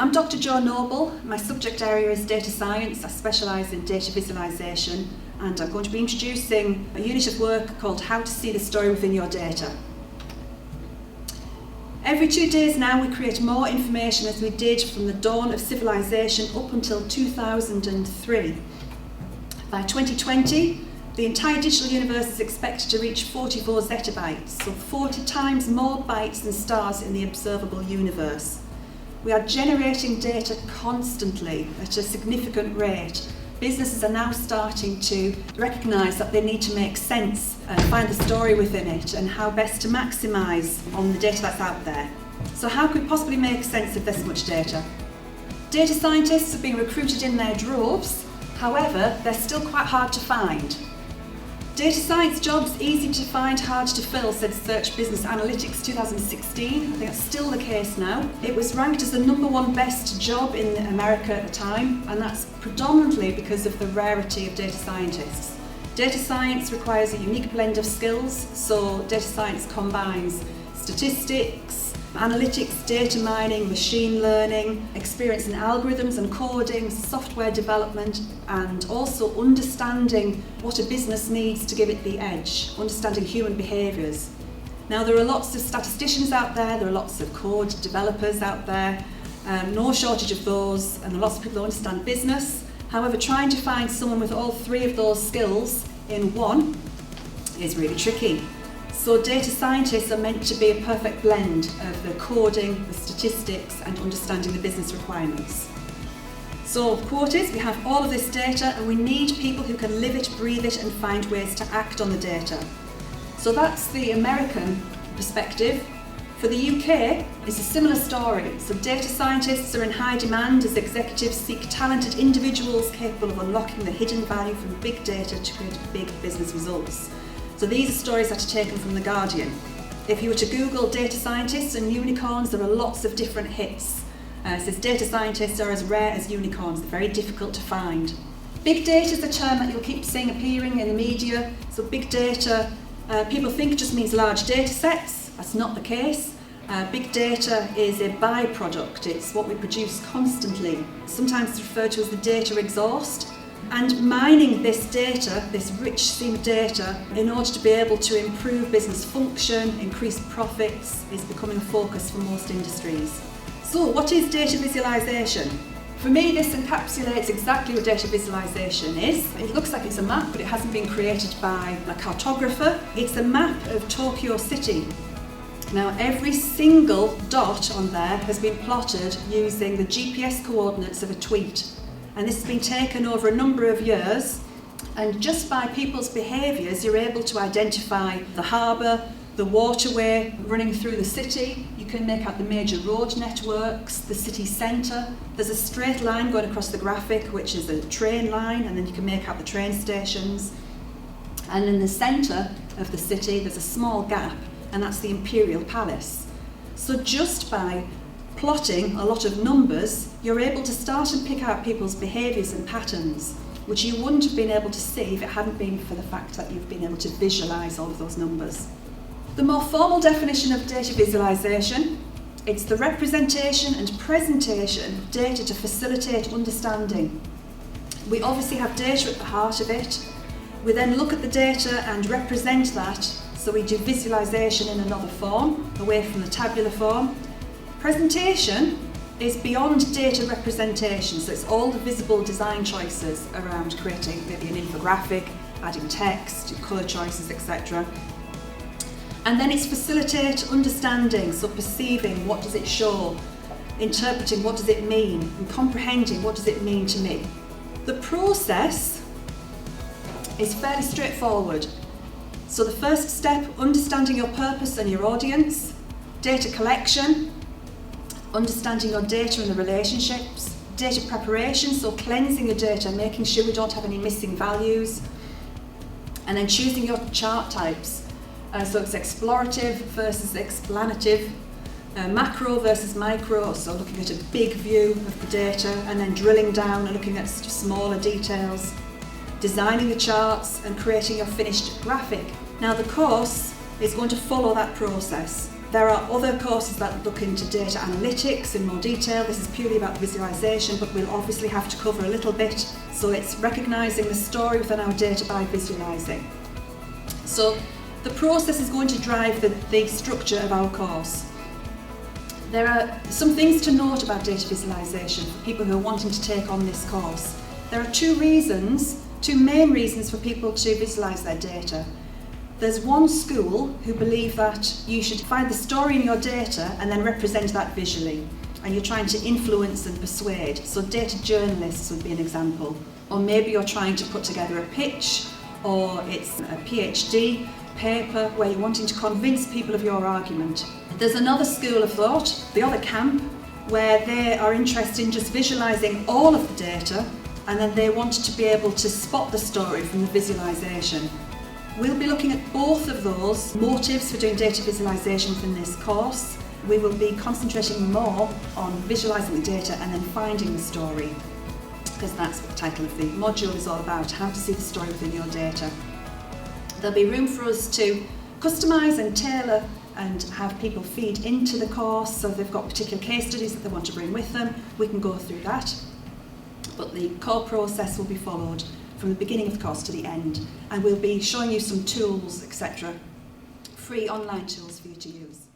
I'm Dr. Jo Noble. My subject area is data science. I specialise in data visualisation, and I'm going to be introducing a unit of work called How to See the Story Within Your Data. Every 2 days now we create more information as we did from the dawn of civilization up until 2003. By 2020, the entire digital universe is expected to reach 44 zettabytes, so 40 times more bytes than stars in the observable universe. We are generating data constantly at a significant rate. Businesses are now starting to recognise that they need to make sense and find the story within it and how best to maximise on the data that's out there. So how could we possibly make sense of this much data? Data scientists are being recruited in their droves, however, they're still quite hard to find. Data science jobs easy to find, hard to fill, said Search Business Analytics 2016. I think that's still the case now. It was ranked as the #1 best job in America at the time, and that's predominantly because of the rarity of data scientists. Data science requires a unique blend of skills, so data science combines statistics, analytics, data mining, machine learning, experience in algorithms and coding, software development, and also understanding what a business needs to give it the edge, understanding human behaviours. Now, there are lots of statisticians out there are lots of code developers out there, no shortage of those, and there are lots of people who understand business. However, trying to find someone with all 3 of those skills in one is really tricky. So data scientists are meant to be a perfect blend of the coding, the statistics, and understanding the business requirements. So the quote is, we have all of this data and we need people who can live it, breathe it, and find ways to act on the data. So that's the American perspective. For the UK, it's a similar story. So data scientists are in high demand as executives seek talented individuals capable of unlocking the hidden value from big data to create big business results. So these are stories that are taken from The Guardian. If you were to Google data scientists and unicorns, there are lots of different hits. It says data scientists are as rare as unicorns, they're very difficult to find. Big data is a term that you'll keep seeing appearing in the media. So big data, people think just means large data sets. That's not the case. Big data is a byproduct, it's what we produce constantly. Sometimes referred to as the data exhaust. And mining this data, this rich stream of data, in order to be able to improve business function, increase profits, is becoming a focus for most industries. So what is data visualization? For me, this encapsulates exactly what data visualization is. It looks like it's a map, but it hasn't been created by a cartographer. It's a map of Tokyo City. Now, every single dot on there has been plotted using the GPS coordinates of a tweet. And this has been taken over a number of years, and just by people's behaviours you're able to identify the harbour, the waterway running through the city. You can make out the major road networks, the city centre. There's a straight line going across the graphic which is a train line, and then you can make out the train stations. And in the centre of the city there's a small gap, and that's the Imperial Palace. So just by plotting a lot of numbers, you're able to start and pick out people's behaviours and patterns, which you wouldn't have been able to see if it hadn't been for the fact that you've been able to visualise all of those numbers. The more formal definition of data visualisation, it's the representation and presentation of data to facilitate understanding. We obviously have data at the heart of it. We then look at the data and represent that, so we do visualisation in another form, away from the tabular form. Presentation is beyond data representation, so it's all the visible design choices around creating maybe an infographic, adding text, colour choices, etc. And then it's facilitate understanding, so perceiving what does it show, interpreting what does it mean, and comprehending what does it mean to me. The process is fairly straightforward. So the first step, understanding your purpose and your audience, data collection, understanding your data and the relationships, data preparation, so cleansing your data, making sure we don't have any missing values, and then choosing your chart types. So it's explorative versus explanative, macro versus micro, so looking at a big view of the data and then drilling down and looking at smaller details, designing the charts and creating your finished graphic. Now the course is going to follow that process. There are other courses that look into data analytics in more detail. This is purely about visualisation, but we'll obviously have to cover a little bit. So it's recognising the story within our data by visualising. So the process is going to drive the structure of our course. There are some things to note about data visualisation for people who are wanting to take on this course. There are two main reasons for people to visualise their data. There's one school who believe that you should find the story in your data and then represent that visually, and you're trying to influence and persuade. So data journalists would be an example. Or maybe you're trying to put together a pitch, or it's a PhD paper where you're wanting to convince people of your argument. There's another school of thought, the other camp, where they are interested in just visualising all of the data, and then they want to be able to spot the story from the visualisation. We'll be looking at both of those motives for doing data visualisation within this course. We will be concentrating more on visualising the data and then finding the story, because that's what the title of the module is all about, how to see the story within your data. There'll be room for us to customise and tailor and have people feed into the course, so if they've got particular case studies that they want to bring with them, we can go through that. But the core process will be followed from the beginning of the course to the end, and we'll be showing you some tools, etc., free online tools for you to use.